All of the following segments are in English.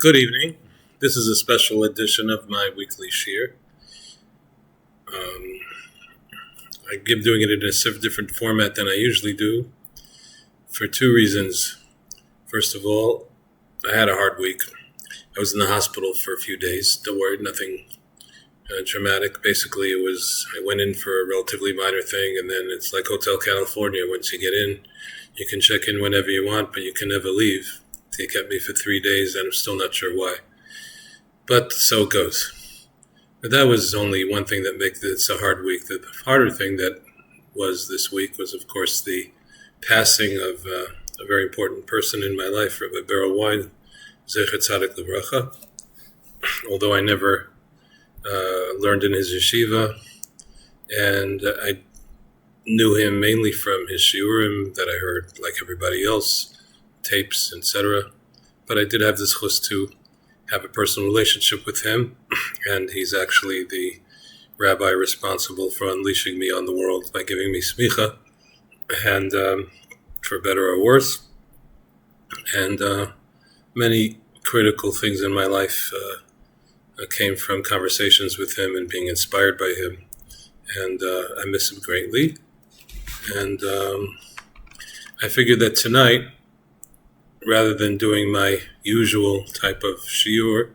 Good evening. This is a special edition of my weekly shiur. I'm doing it in a different format than I usually do for two reasons. First of all, I had a hard week. I was in the hospital for a few days. Don't worry, nothing dramatic. Basically, I went in for a relatively minor thing, and then it's like Hotel California. Once you get in, you can check in whenever you want, but you can never leave. They kept me for 3 days, and I'm still not sure why. But so it goes. But that was only one thing that makes it a hard week. The harder thing that was this week was, of course, the passing of a very important person in my life, Rabbi Berel Wein, Zecher Tzadik Livracha. Although I never learned in his yeshiva, and I knew him mainly from his shiurim that I heard, like everybody else, tapes, etc. But I did have this chus to have a personal relationship with him, and he's actually the rabbi responsible for unleashing me on the world by giving me smicha, and for better or worse. And many critical things in my life came from conversations with him and being inspired by him, and I miss him greatly. And I figured that tonight, rather than doing my usual type of shiur,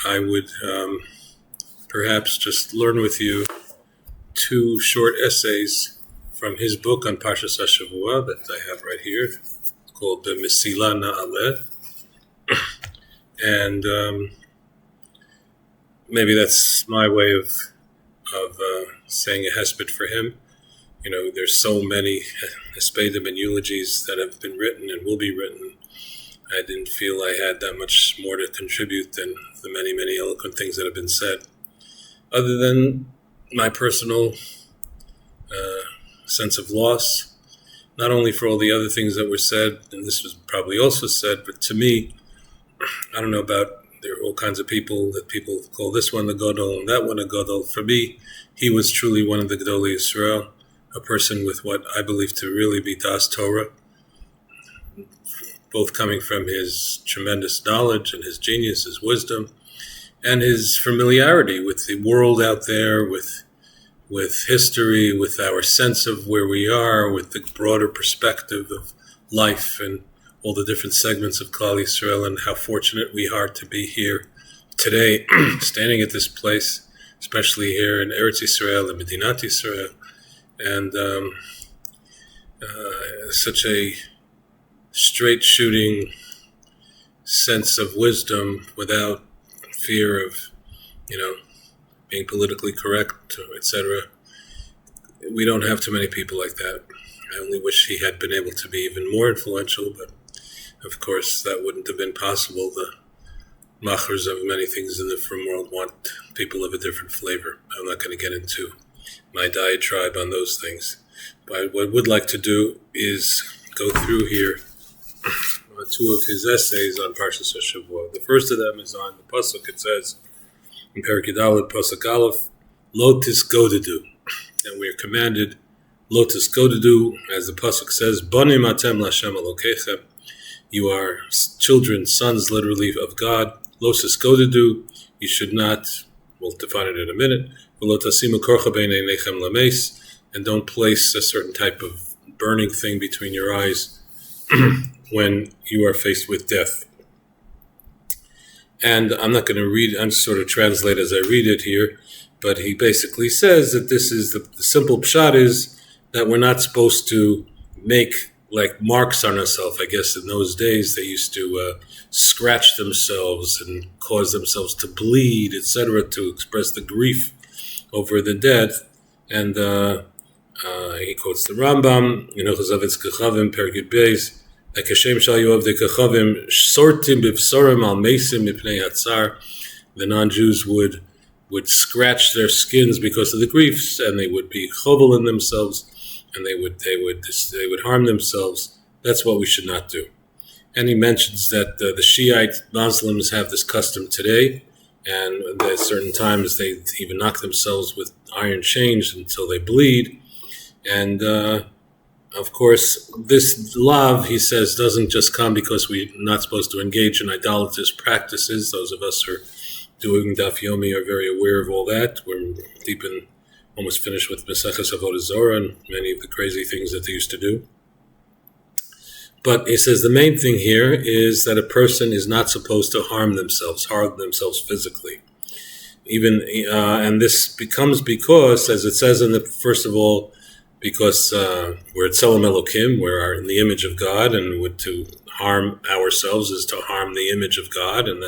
I would perhaps just learn with you 2 short essays from his book on Parshas Re-eh that I have right here, called במסילה, נעלה. And maybe that's my way of saying a hesped for him. You know, there's so many hespedim and eulogies that have been written and will be written. I didn't feel I had that much more to contribute than the many, many eloquent things that have been said. Other than my personal sense of loss, not only for all the other things that were said, and this was probably also said, but to me, I don't know about, there are all kinds of people that people call this one the Gadol and that one a Gadol. For me, he was truly one of the Gedolei Yisrael, a person with what I believe to really be Das Torah, both coming from his tremendous knowledge and his genius, his wisdom, and his familiarity with the world out there, with history, with our sense of where we are, with the broader perspective of life and all the different segments of Klal Yisrael, and how fortunate we are to be here today, standing at this place, especially here in Eretz Yisroel and Medinat Yisrael, and such a straight-shooting sense of wisdom without fear of, being politically correct, etc. We don't have too many people like that. I only wish he had been able to be even more influential, but of course that wouldn't have been possible. The machers of many things in the frum world want people of a different flavor. I'm not going to get into my diatribe on those things. But what I would like to do is go through here 2 of his essays on Parshas Re-eh. The first of them is on the pasuk. It says in Perek Yudaled, pasuk Aleph, Lo tisgodedu, and we are commanded Lo tisgodedu, as the pasuk says, Banim atem l'Hashem Elokechem. You are children, sons, literally, of God. Lo tisgodedu, you should not. We'll define it in a minute. Lo tasimu korcha beinei nechem lameis, and don't place a certain type of burning thing between your eyes when you are faced with death. And I'm not going to read, I'm sort of translate as I read it here, but he basically says that this is the simple pshat is that we're not supposed to make like marks on ourselves. I guess in those days they used to scratch themselves and cause themselves to bleed, etc., to express the grief over the dead. And he quotes the Rambam, Chazavetz Kechavim, Perek Yud Beis, the non-Jews would scratch their skins because of the griefs, and they would be chovel in themselves, and they would harm themselves. That's what we should not do. And he mentions that the Shiite Muslims have this custom today, and at certain times they even knock themselves with iron chains until they bleed. And of course, this love, he says, doesn't just come because we're not supposed to engage in idolatrous practices. Those of us who are doing Daf Yomi are very aware of all that. We're deep in, almost finished with Meseches Avodah Zorah and many of the crazy things that they used to do. But he says the main thing here is that a person is not supposed to harm themselves physically. And this becomes because, as it says in the, first of all, because we're at Tzelem Elokim, we're in the image of God, and to harm ourselves is to harm the image of God, and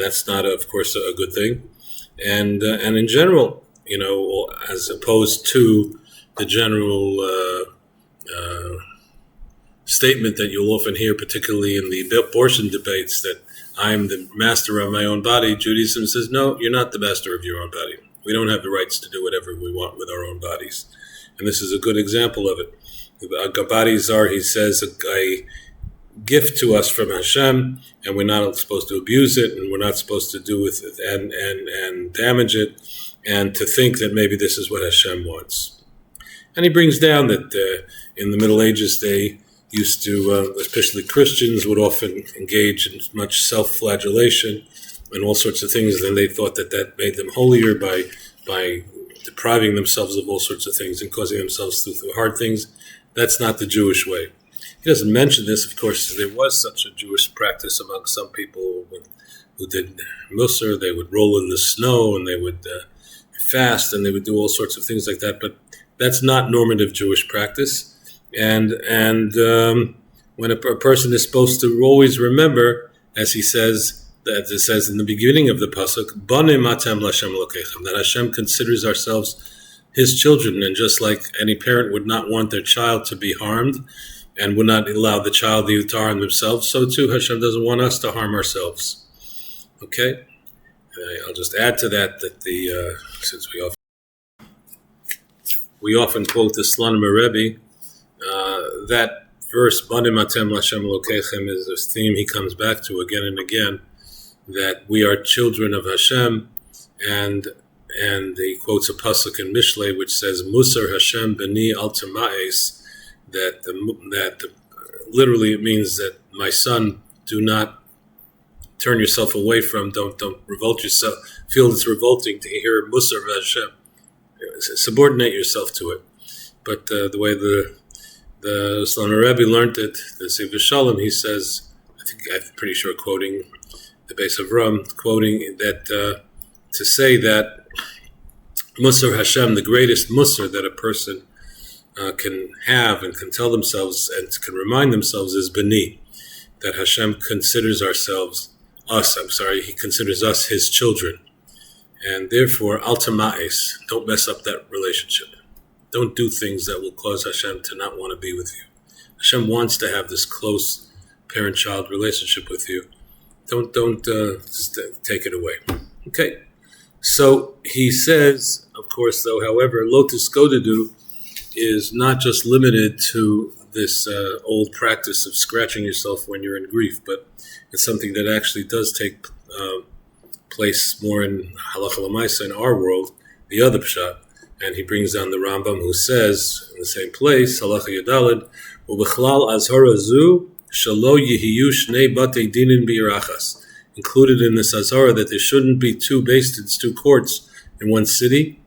that's not, of course, a good thing. And in general, as opposed to the general statement that you'll often hear, particularly in the abortion debates, that I'm the master of my own body, Judaism says, no, you're not the master of your own body. We don't have the rights to do whatever we want with our own bodies. And this is a good example of it. Our bodies are, he says, a gift to us from Hashem, and we're not supposed to abuse it, and we're not supposed to do with it and damage it, and to think that maybe this is what Hashem wants. And he brings down that in the Middle Ages they used to, especially Christians, would often engage in much self-flagellation and all sorts of things, and they thought that made them holier by depriving themselves of all sorts of things and causing themselves through hard things. That's not the Jewish way. He doesn't mention this, of course. There was such a Jewish practice among some people who did Musar. They would roll in the snow, and they would fast, and they would do all sorts of things like that. But that's not normative Jewish practice. And when a person is supposed to always remember, as he says, that it says in the beginning of the pasuk, "Banim atem l'Hashem Elokechem," that Hashem considers ourselves His children, and just like any parent would not want their child to be harmed, and would not allow the child to harm themselves, so too Hashem doesn't want us to harm ourselves. Okay, I'll just add to that since we often quote the Slonim Rebbe, that verse "Banim atem l'Hashem Elokechem" is a theme he comes back to again and again. That we are children of Hashem, and he quotes a pasuk in Mishlei which says "Musar Hashem b'ni al tama'es," that literally it means that my son, do not turn yourself away from, don't revolt yourself. Feel it's revolting to hear Musar Hashem. Subordinate yourself to it. But the way the Slonim Rebbe learned it, the Siv Shalom, he says, I'm pretty sure quoting the base of Rum, quoting that to say that Musar Hashem, the greatest Musar that a person can have and can tell themselves and can remind themselves is B'ni, that Hashem considers He considers us His children. And therefore, al tama'es, don't mess up that relationship. Don't do things that will cause Hashem to not want to be with you. Hashem wants to have this close parent-child relationship with you. Don't just take it away. Okay. So he says, of course, though, however, lotus godadu is not just limited to this old practice of scratching yourself when you're in grief, but it's something that actually does take place more in halacha l'maisa in our world, the other pshat. And he brings down the Rambam, who says in the same place, halacha yadalid, u'bechlal azhara zu shalo yihiyu shnei batei dinin bi'irachas. Included in this azhara that there shouldn't be two beis-dins, two courts in one city.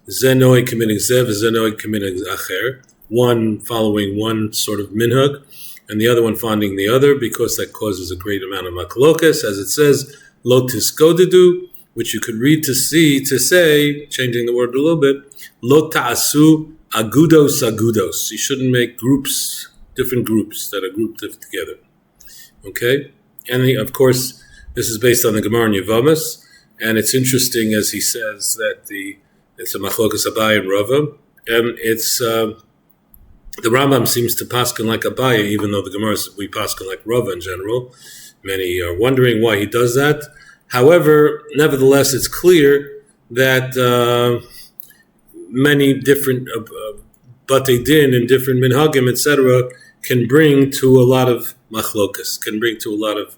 Zenoi committing zev, zenoi committing acher. One following one sort of minhag, and the other one following the other, because that causes a great amount of maklokas, as it says, lotis godadu, which you could read to say, changing the word a little bit, lo ta'asu agudos. You shouldn't make groups, different groups that are grouped together. Okay? And of course, this is based on the Gemara in Yevamos, and it's interesting, as he says, that it's a machlokas Abaye and Rava, and it's the Rambam seems to paskin like Abaye, even though the Gemara we paskin like Rava in general. Many are wondering why he does that. However, nevertheless, it's clear that many different batei din and different minhagim, etc., can bring to a lot of machlokas, can bring to a lot of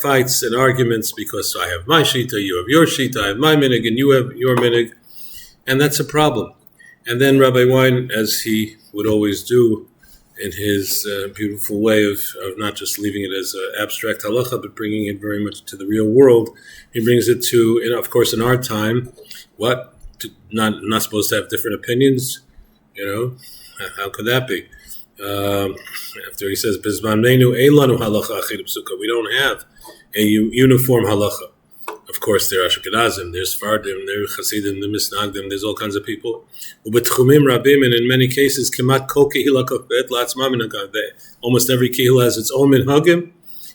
fights and arguments, because I have my shita, you have your shita, I have my minig, and you have your minig, and that's a problem. And then Rabbi Wein, as he would always do in his beautiful way of not just leaving it as abstract halacha, but bringing it very much to the real world, he brings it to, and of course in our time, not supposed to have different opinions, how could that be? After he says, we don't have a uniform halacha. Of course, there are Ashkenazim, there's Fardim, there's Hasidim, there's Misnagdim, there's all kinds of people. And in many cases, almost every kehillah has its own minhagim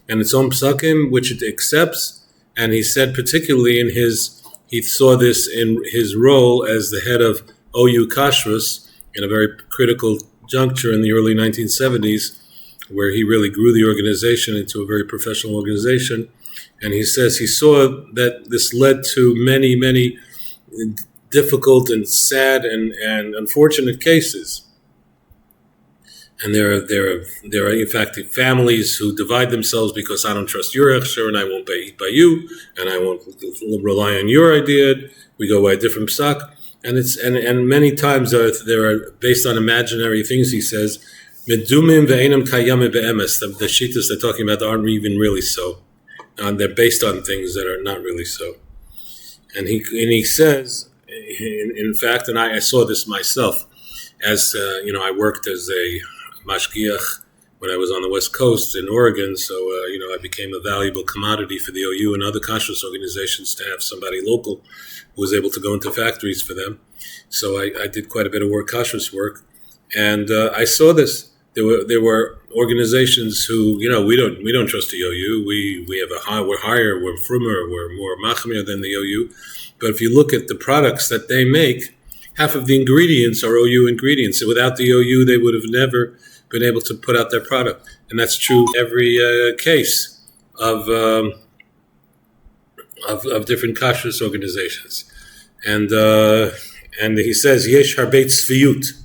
and its own psakim, which it accepts. And he said particularly he saw this in his role as the head of OU Kashrus in a very critical juncture in the early 1970s, where he really grew the organization into a very professional organization. And he says he saw that this led to many, many difficult and sad and unfortunate cases. And there are in fact families who divide themselves because I don't trust your hechsher and I won't eat by you and I won't rely on your idea. We go by a different psak. And many times there are based on imaginary things. He says, "Medumim ve'enam kayame be'emes." The shittas they're talking about aren't even really so. They're based on things that are not really so. And he says, in fact, and I saw this myself, as I worked as a mashgiach when I was on the West Coast in Oregon, so I became a valuable commodity for the OU and other kashrus organizations to have somebody local who was able to go into factories for them. So I did quite a bit of kashrus work, and I saw this. There were organizations who, we don't trust the OU. We're higher, we're frumer, we're more machmir than the OU. But if you look at the products that they make, half of the ingredients are OU ingredients. So without the OU, they would have never been able to put out their product. And that's true in every case of different kashrus organizations. And he says, Yesh harbeit tzviyut.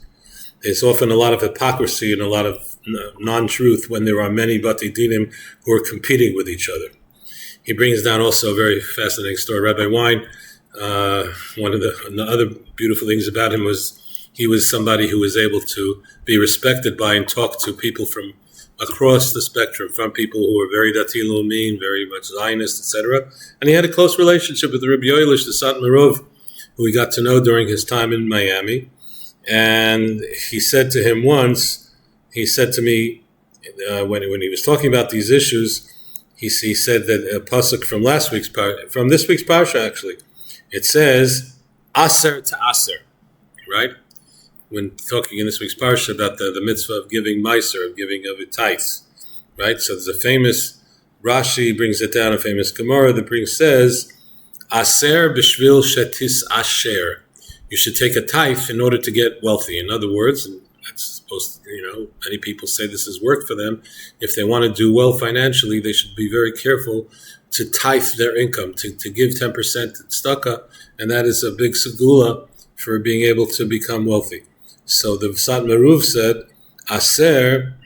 There's often a lot of hypocrisy and a lot of non-truth when there are many bati dinim who are competing with each other. He brings down also a very fascinating story. Rabbi Wein, one of the other beautiful things about him was he was somebody who was able to be respected by and talk to people from across the spectrum, from people who were very dati lumin, very much Zionist, etc. And he had a close relationship with the Rabbi Yoelish, the Sant Merov, who he got to know during his time in Miami. And he said to him once, he said to me, when he was talking about these issues, he said that a pasuk from this week's parsha actually, it says, aser to aser, right? When talking in this week's parsha about the mitzvah of giving meiser, of giving of a tithe, right? So there's a famous, Rashi brings it down, a famous Gemara that says, aser b'shvil shetis asher. You should take a tithe in order to get wealthy. In other words, and that's supposed to, many people say this has worked for them. If they want to do well financially, they should be very careful to tithe their income, to give 10% tzedakah, and that is a big segula for being able to become wealthy. So the Sant Meruv said, aser,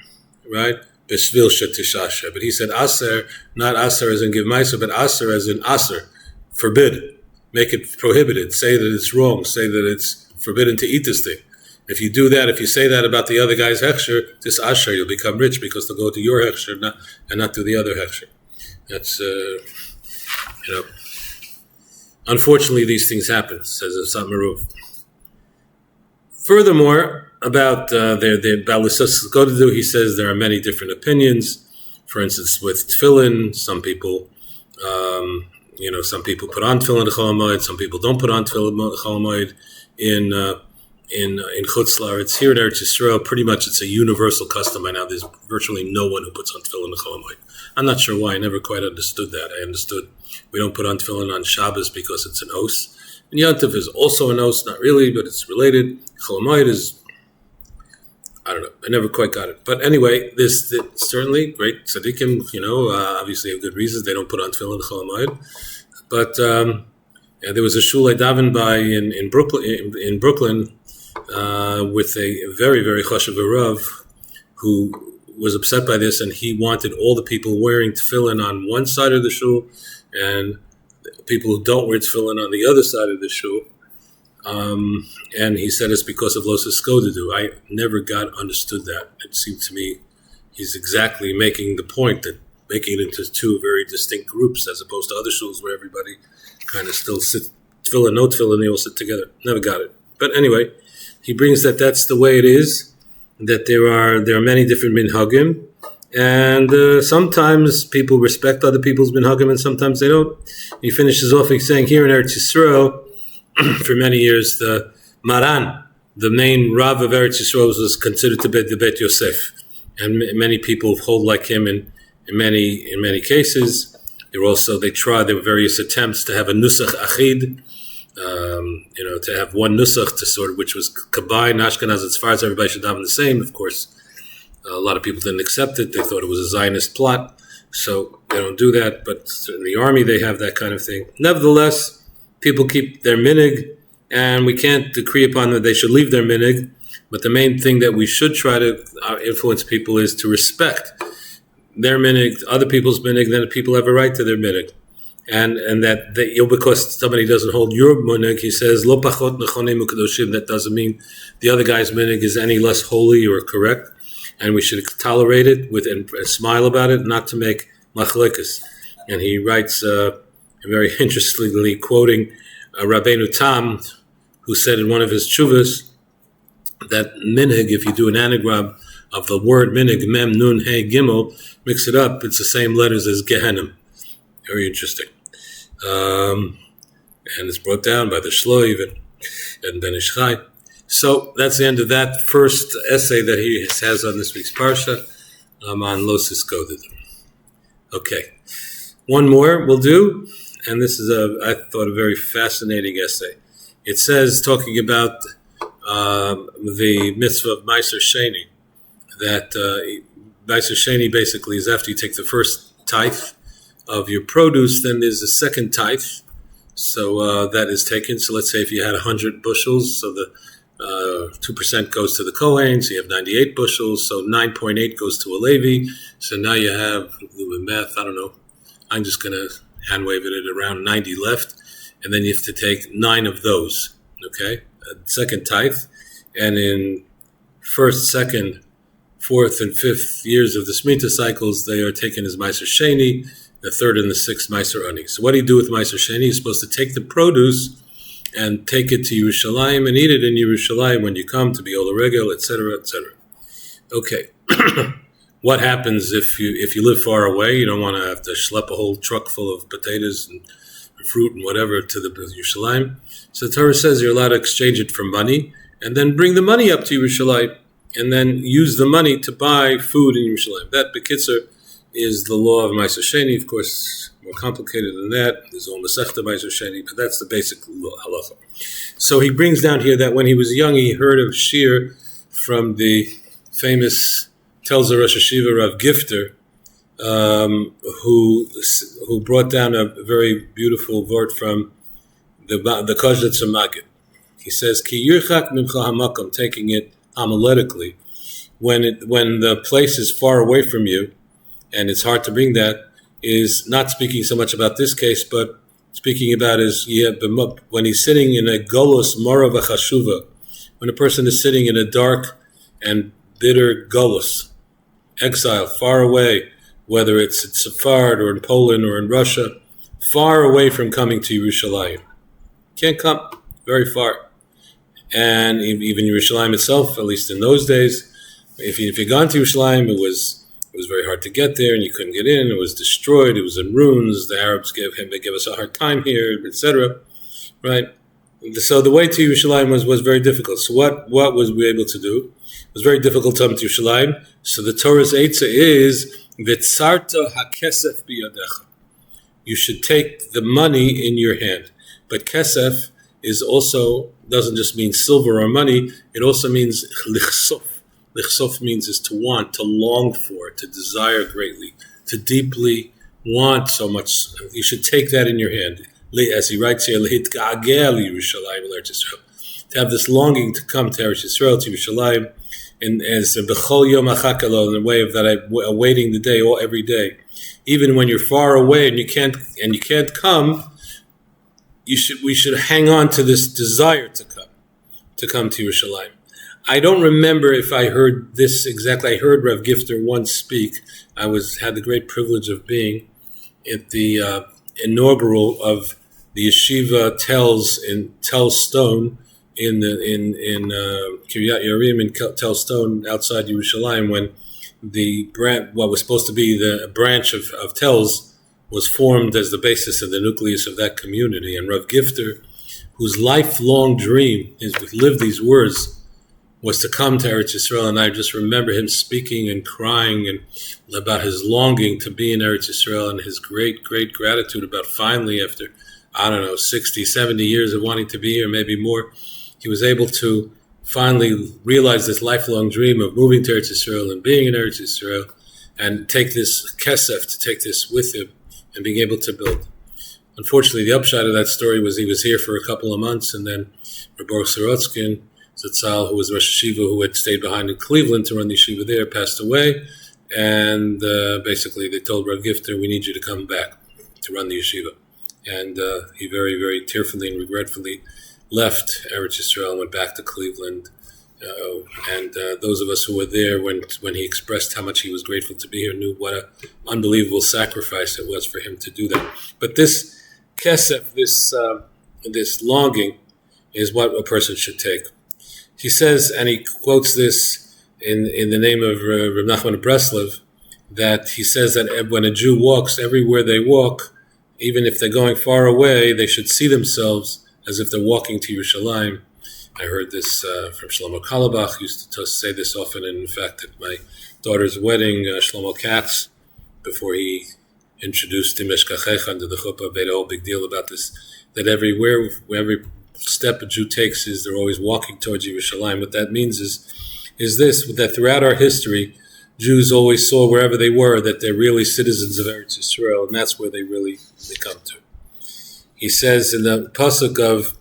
right, b'shvil shetish asher. But he said aser, not aser as in give meiser, but aser as in aser, forbid. Make it prohibited. Say that it's wrong. Say that it's forbidden to eat this thing. If you do that, if you say that about the other guy's hechsher, this asher, you'll become rich because they'll go to your hechsher and not to the other hechsher. That's, unfortunately, these things happen, says the Sant Meruv. Furthermore, about their Balisas Godedu, he says there are many different opinions. For instance, with tefillin, some people put on tefillin chol hamoed, some people don't put on tefillin chol hamoed in Chutz La'aretz. Here in Eretz Yisroel, pretty much it's a universal custom by now. There's virtually no one who puts on tefillin chol hamoed. I'm not sure why. I never quite understood that. I understood we don't put on tefillin on Shabbos because it's an os. And Yom Tov is also an os, not really, but it's related. Chol hamoed is, I don't know. I never quite got it. But anyway, this certainly great tzaddikim, obviously have good reasons. They don't put on tefillin chol hamoed. But there was a shul I davened by in Brooklyn with a very, very chashuv rav who was upset by this, and he wanted all the people wearing tefillin on one side of the shul and people who don't wear tefillin on the other side of the shul. And he said it's because of Los Escodedu. I never understood that. It seemed to me he's exactly making the point that making it into two very distinct groups as opposed to other shuls where everybody kind of still sits, tefillah, no tefillah, and they all sit together. Never got it. But anyway, he brings that's the way it is, that there are many different minhagim, and sometimes people respect other people's minhagim and sometimes they don't. He finishes off saying here in Eretz Yisroel, for many years, the Maran, the main Rav of Eretz Yisroel, was considered to be the Bet Yosef, and many people hold like him in many cases. There were various attempts to have a nusach achid, to have one nusach to sort of, which was combined Ashkenaz and Sfarad, everybody should daven the same. Of course, a lot of people didn't accept it. They thought it was a Zionist plot, so they don't do that. But in the army, they have that kind of thing. Nevertheless, people keep their minig, and we can't decree upon them that they should leave their minig. But the main thing that we should try to influence people is to respect their minig, other people's minig, then people have a right to their minig. And that because somebody doesn't hold your minig, he says, Lo pachot nechonim u'kadoshim, that doesn't mean the other guy's minig is any less holy or correct. And we should tolerate it and smile about it, not to make machlekas. And he writes, very interestingly quoting Rabbeinu Tam, who said in one of his tshuvas that minig, if you do an anagram of the word minig, mem, nun, hey, gimel, mix it up, it's the same letters as Gehenim. Very interesting. And it's brought down by the Shlo even, and Ben Ish Chai. So that's the end of that first essay that he has on this week's Parsha, on Los Escodedu. Okay. One more we'll do. And this is I thought, a very fascinating essay. It says, talking about the mitzvah of Meiser Sheni, that Meiser Sheni basically is after you take the first tithe of your produce, then there's a second tithe. So that is taken. So let's say if you had 100 bushels, so the 2% goes to the Kohen, so you have 98 bushels, so 9.8 goes to a Levi. So now you have, with math, I don't know, I'm just going to hand wave it at around 90 left, and then you have to take 9 of those, okay? Second tithe, and in first, second, fourth, and fifth years of the Shemitah cycles, they are taken as Meiser Sheni, the third and the sixth Meiser Ani. So what do you do with Meiser Sheni? You're supposed to take the produce and take it to Yerushalayim and eat it in Yerushalayim when you come to be Ola Regel, etc., etc. Okay. What happens if you live far away? You don't want to have to schlep a whole truck full of potatoes and fruit and whatever to the Yerushalayim. So the Torah says you're allowed to exchange it for money and then bring the money up to Yerushalayim and then use the money to buy food in Yerushalayim. That, B'kitzur, is the law of Meiser Sheni. Of course, more complicated than that. There's all Masechta Meiser Sheni, but that's the basic halacha. So he brings down here that when he was young, he heard of shiur from the famous Telzer Rosh Hashiva Rav Gifter, who brought down a very beautiful word from the Koshlet Magid. He says, Ki yirchak mimcha hamakom, taking it homiletically, when the place is far away from you, and it's hard to bring that, is not speaking so much about this case, but speaking about when he's sitting in a golos mara v'chashuva, when a person is sitting in a dark and bitter golos, exile, far away, whether it's in Sephard or in Poland or in Russia, far away from coming to Yerushalayim. Can't come, very far. And even Yerushalayim itself, at least in those days, if you'd gone to Yerushalayim, it was very hard to get there, and you couldn't get in. It was destroyed. It was in ruins. The Arabs gave us a hard time here, etc. Right? So the way to Yerushalayim was very difficult. So what was we able to do? It was very difficult to come to Yerushalayim. So the Torah's eitzah is v'tzarta hakesef biyadecha. You should take the money in your hand. But kesef doesn't just mean silver or money. It also means lichsof. Lichsof means is to want, to long for, to desire greatly, to deeply want so much. You should take that in your hand. As he writes here, to have this longing to come to Eretz Yisroel, to Yerushalayim, and as b'chol yom achakalo, in the way of that, awaiting the day every day, even when you're far away and you can't come. we should hang on to this desire to come to Yerushalayim. I don't remember if I heard this exactly. I heard Rav Gifter once speak. I had the great privilege of being at the inaugural of the yeshiva Telz in Telz Stone in Kiryat Yearim in Telz Stone outside Yerushalayim, when what was supposed to be the branch of Telz was formed as the basis of the nucleus of that community. And Rav Gifter, whose lifelong dream is to live these words, was to come to Eretz Yisroel. And I just remember him speaking and crying and about his longing to be in Eretz Yisroel and his great, great gratitude about finally, after, 60, 70 years of wanting to be here, maybe more, he was able to finally realize this lifelong dream of moving to Eretz Yisroel and being in Eretz Yisroel and take this kesef, to take this with him and being able to build. Unfortunately, the upshot of that story was he was here for a couple of months, and then Rabbi Sorotzkin, Zatzal, who was Rosh Yeshiva, who had stayed behind in Cleveland to run the yeshiva there, passed away, and basically they told Rav Gifter, we need you to come back to run the yeshiva. And he very, very tearfully and regretfully left Eretz Yisroel and went back to Cleveland. And those of us who were there when he expressed how much he was grateful to be here knew what an unbelievable sacrifice it was for him to do that. But this kesef, this longing, is what a person should take. He says, and he quotes this in the name of Reb Nachman of Breslov, that he says that when a Jew walks, everywhere they walk, even if they're going far away, they should see themselves as if they're walking to Yerushalayim. I heard this from Shlomo Kalabach, used to say this often, and in fact at my daughter's wedding, Shlomo Katz, before he introduced Tim Eshkachecha into the chuppah, made a whole big deal about this, that every step a Jew takes is they're always walking towards Yerushalayim. What that means is this, that throughout our history, Jews always saw wherever they were that they're really citizens of Eretz Yisroel, and that's where they come to. He says in the pasuk of,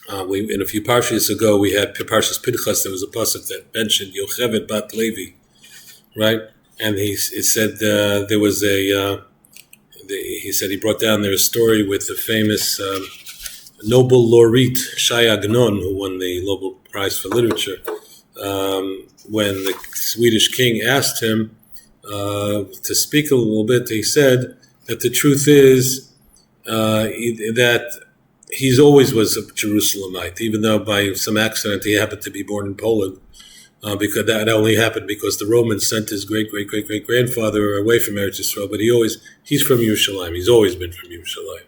in a few parshas ago, we had Parshas Pinchas, there was a pasuk that mentioned Yocheved bat Levi, right? And it said there was he said he brought down there a story with the famous Nobel laureate Shai Agnon, who won the Nobel Prize for Literature, when the Swedish king asked him to speak a little bit, he said that the truth is that he always was a Jerusalemite, even though by some accident he happened to be born in Poland, because that only happened because the Romans sent his great-great-great-great-grandfather away from Eretz Yisroel, but he's from Yerushalayim. He's always been from Yerushalayim.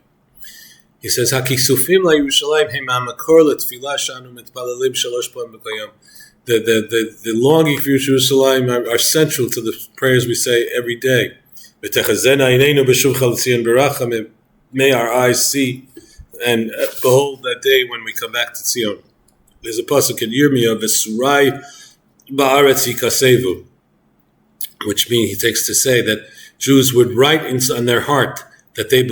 He says, "Hakisufim la Yerushalayim hem ha'makor letfilah shanu mitpalalim shalosh pa'am b'kayam." The longing for Yerushalayim are central to the prayers we say every day. May our eyes see and behold that day when we come back to Tzion. There's a pasuk in Yirmiyah, "V'surai ba'aretz yikasevu," which means he takes to say that Jews would write on their heart that they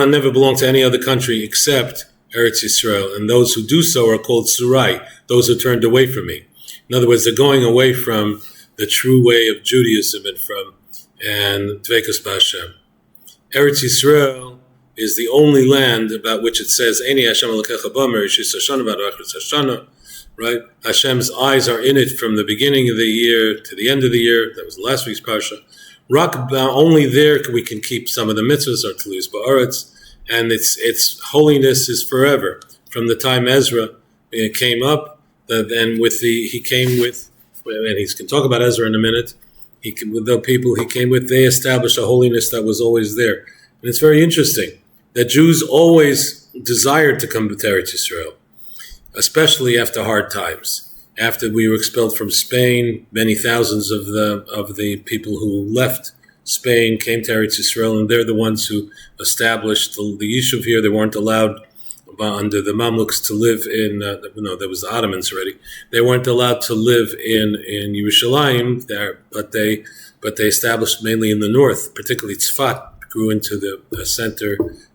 never belong to any other country except Eretz Yisroel, and those who do so are called Surai, those who turned away from me. In other words, they're going away from the true way of Judaism and Dveikus B'Hashem. Eretz Yisroel is the only land about which it says, Eini Hashem Elokecha B'Omer, Yishis Hashanah V'Achritz Hashanah, right? Hashem's eyes are in it from the beginning of the year to the end of the year. That was last week's Parsha. Only there we can keep some of the mitzvahs, or Tluis Ba'aretz, and its holiness is forever. From the time Ezra came up, and he came with, and he can talk about Ezra in a minute, with the people he came with, they established a holiness that was always there. And it's very interesting that Jews always desired to come to Eretz Yisroel, especially after hard times. After we were expelled from Spain, many thousands of the people who left Spain came to Eretz Yisroel, and they're the ones who established the Yishuv here. They weren't allowed under the Mamluks to live in, there was the Ottomans already. They weren't allowed to live in Yerushalayim there, but they established mainly in the north, particularly Tzfat grew into the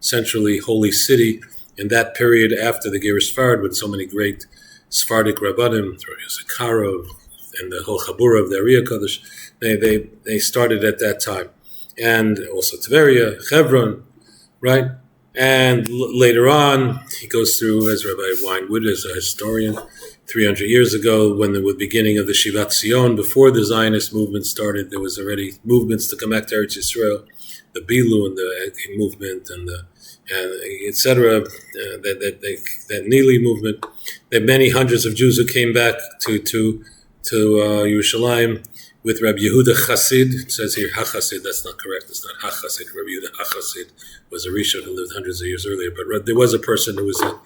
centrally holy city in that period after the Ger Sfard, with so many great Sephardic Rabbanim, Zakharov, and the whole Chabura of the Ariya Kodesh. They started at that time. And also Tveria, Hebron, right? And later on, he goes through, as Rabbi Wein would, as a historian, 300 years ago, when the beginning of the Shivat Zion, before the Zionist movement started, there was already movements to come back to Eretz Yisrael, the Bilu and the movement and etc. That Nili movement. That many hundreds of Jews who came back to Yerushalayim with Rabbi Yehuda Chassid. It says here HaChassid. That's not correct. It's not HaChassid. Rabbi Yehuda HaChassid was a Rishon who lived hundreds of years earlier. But there was a person who was an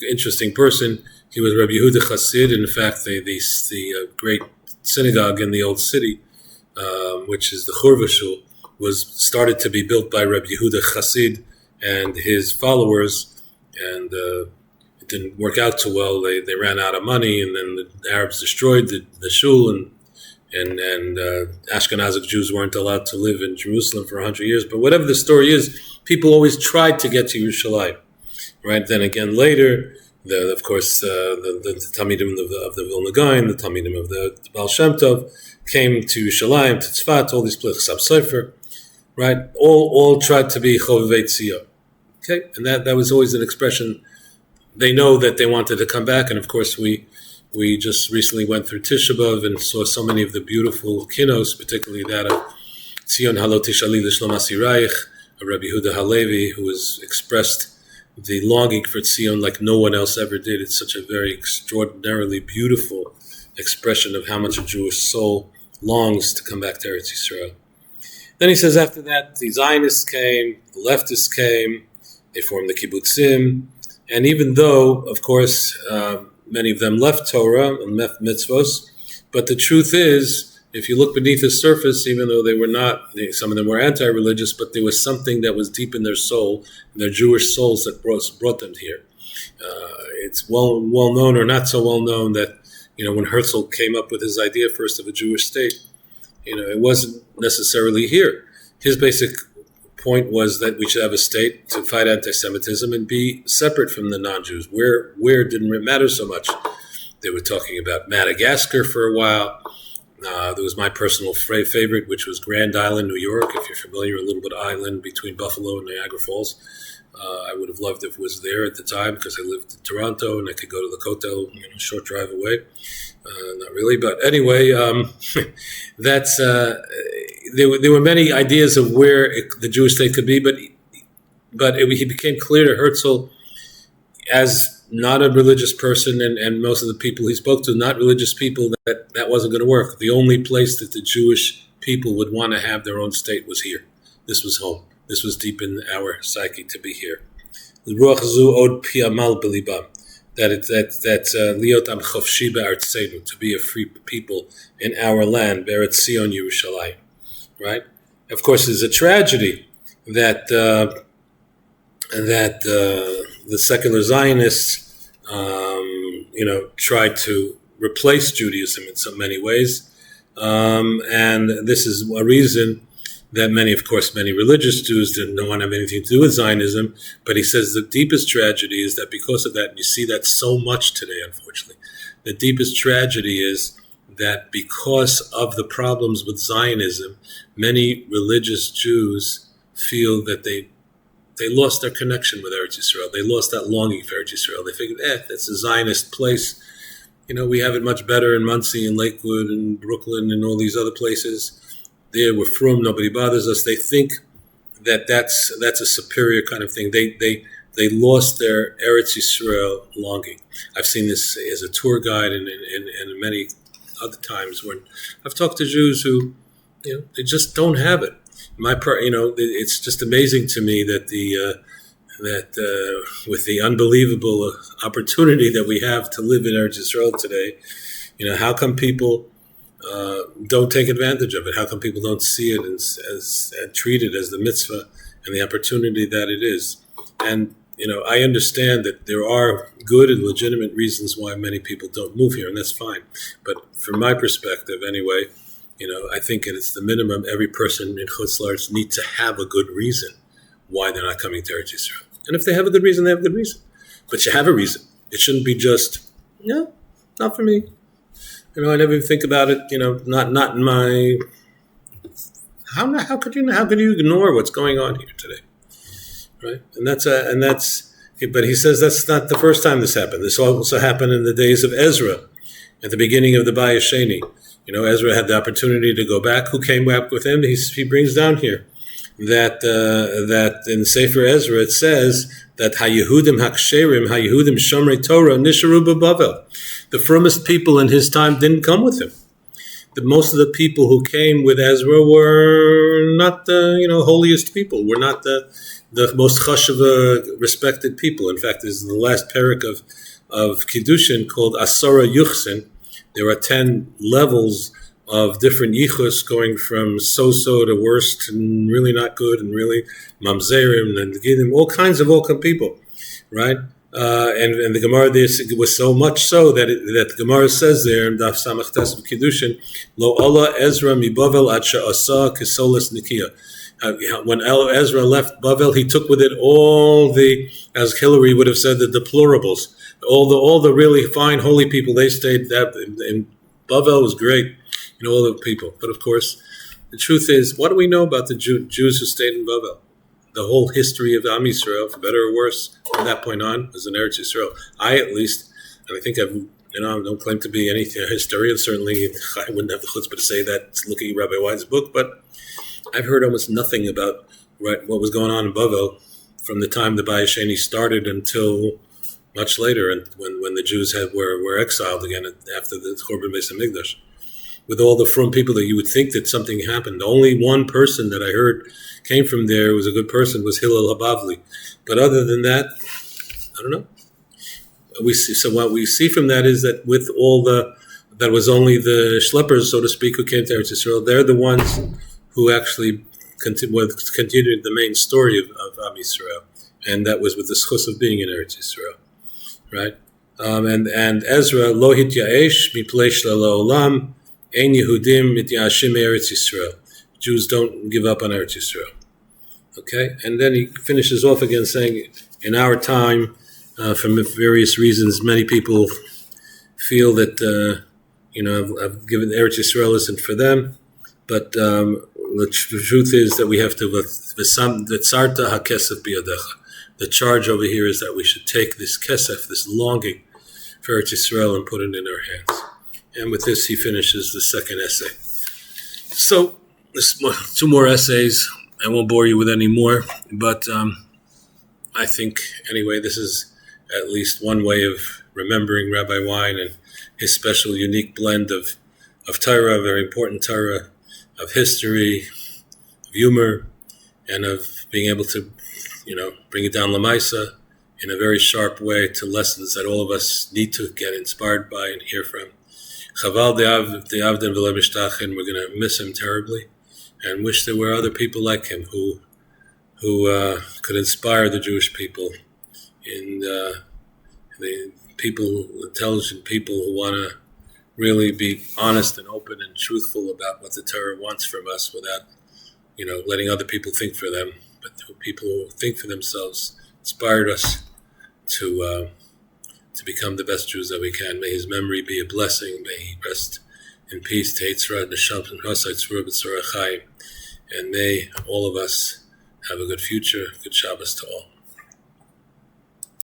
interesting person. He was Rabbi Yehuda Chassid. In fact, the great synagogue in the old city, which is the Churva Shul, was started to be built by Rabbi Yehuda Chassid and his followers, and it didn't work out too well. They ran out of money, and then the Arabs destroyed the shul, and Ashkenazic Jews weren't allowed to live in Jerusalem for 100 years. But whatever the story is, people always tried to get to Yerushalayim. Right? Then again later, the Talmidim of the Vilna Gaon, the Talmidim of the Baal Shem Tov came to Yerushalayim, to Tzfat, all these places, Chasam Sofer, right? All tried to be Chovevei Tzion. Okay? And that was always an expression. They know that they wanted to come back, and of course we just recently went through Tisha B'Av and saw so many of the beautiful kinos, particularly that of Tzion Halo Tishali L'Shlom Asirayich, of Rabbi Yehuda Halevi, who has expressed the longing for Tzion like no one else ever did. It's such a very extraordinarily beautiful expression of how much a Jewish soul longs to come back to Eretz Yisroel. Then he says after that, the Zionists came, the leftists came, they formed the kibbutzim, and even though, of course, many of them left Torah and left mitzvos, but the truth is, if you look beneath the surface, even though they were not, some of them were anti-religious, but there was something that was deep in their soul, in their Jewish souls, that brought them here. It's well known, or not so well known, that when Herzl came up with his idea first of a Jewish state, it wasn't necessarily here. His basic point was that we should have a state to fight anti-Semitism and be separate from the non-Jews. Where didn't matter so much. They were talking about Madagascar for a while. There was my personal favorite, which was Grand Island, New York. If you're familiar, a little bit of island between Buffalo and Niagara Falls. I would have loved if it was there at the time because I lived in Toronto and I could go to the Kotel, short drive away. Not really, but anyway, that's there were many ideas of where the Jewish state could be, but he became clear to Herzl, as not a religious person, and most of the people he spoke to, not religious people, that wasn't going to work. The only place that the Jewish people would want to have their own state was here. This was home. This was deep in our psyche to be here. Ruach zu od piamal belibam. That's liot am chofshi be'artzenu, to be a free people in our land, Eretz Sion Yerushalayim. Right? Of course, there's a tragedy that the secular Zionists, tried to replace Judaism in so many ways, and this is a reason that many religious Jews didn't want to have anything to do with Zionism. But he says the deepest tragedy is that because of that, and you see that so much today, unfortunately, the deepest tragedy is that because of the problems with Zionism, many religious Jews feel that they lost their connection with Eretz Yisroel. They lost that longing for Eretz Yisroel. They figured, that's a Zionist place. We have it much better in Monsey and Lakewood and Brooklyn and all these other places. There, we're from, nobody bothers us. They think that that's a superior kind of thing. They lost their Eretz Yisrael longing. I've seen this as a tour guide and many other times when I've talked to Jews who, they just don't have it. It's just amazing to me that with the unbelievable opportunity that we have to live in Eretz Yisrael today, how come people don't take advantage of it? How come people don't see it as treat it as the mitzvah and the opportunity that it is? And I understand that there are good and legitimate reasons why many people don't move here, and that's fine. But from my perspective, anyway, I think it's the minimum. Every person in Chutz La'aretz needs to have a good reason why they're not coming to Eretz Yisrael. And if they have a good reason, they have a good reason. But you have a reason. It shouldn't be just, no, not for me. I never even think about it. Not in my. How could you ignore what's going on here today? right? But he says that's not the first time this happened. This also happened in the days of Ezra, at the beginning of the Bayis Sheni. Ezra had the opportunity to go back. Who came back with him? He brings down here that in Sefer Ezra it says that HaYehudim HaKsherim, HaYehudim Shomrei Torah Nisharu B'Bavel. The firmest people in his time didn't come with him. Most of the people who came with Ezra were not the holiest people. Were not the most chashuva respected people. In fact, this is the last parak of Kiddushin called Asara Yuchsin. There are 10 levels of different yichus, going from so-so to worst and really not good and really mamzerim and gidim, all kinds of people, right? And the Gemara there was so much so that the Gemara says there in Daf Samach Tes of Kiddushin, Lo Allah Ezra mi Bavel ad she'asa kesolas nikia. When Ezra left Bavel, he took with it all the, as Hillary would have said, the deplorables. All the really fine holy people, they stayed. And Bavel was great, all the people. But of course, the truth is, what do we know about the Jews who stayed in Bavel? The whole history of Am Yisrael, for better or worse, from that point on, was in Eretz Yisroel. I, at least, and I think I don't claim to be any historian. Certainly, I wouldn't have the chutzpah to say that looking at Rabbi Wein's book, but I've heard almost nothing about what was going on in Bavel from the time the Bayis Sheni started until much later, and when the Jews were exiled again after the Churban Beis Hamikdash. With all the frum people that you would think that something happened. Only one person that I heard came from there, was a good person, was Hillel Habavli. But other than that, I don't know. So what we see from that is that with all that was only the schleppers, so to speak, who came to Eretz Yisroel. They're the ones who actually continued the main story of Am Yisrael. And that was with the schus of being in Eretz Yisroel. Right? And Ezra, Lo hityaesh miplei shelo olam, ein Yehudim mityashim Eretz Yisroel. Jews don't give up on Eretz Yisroel. Okay? And then he finishes off again saying, in our time, for various reasons, many people feel that, I've given Eretz Yisroel isn't for them. But the truth is that we have to, v'tzarta hakesef biyadecha. The charge over here is that we should take this kesef, this longing for Eretz Yisroel, and put it in our hands. And with this, he finishes the second essay. So, there's 2 more essays. I won't bore you with any more, but I think, anyway, this is at least one way of remembering Rabbi Wein and his special, unique blend of Torah, very important Torah, of history, of humor, and of being able to, bring it down Lamaisa in a very sharp way to lessons that all of us need to get inspired by and hear from. Chaval de'avden v'lo mishtachin, we're going to miss him terribly, and wish there were other people like him who could inspire the Jewish people, and the people, intelligent people who want to really be honest and open and truthful about what the Torah wants from us, without, letting other people think for them, but people who think for themselves, inspired us to become the best Jews that we can. May his memory be a blessing. May he rest in peace. And may all of us have a good future. Good Shabbos to all.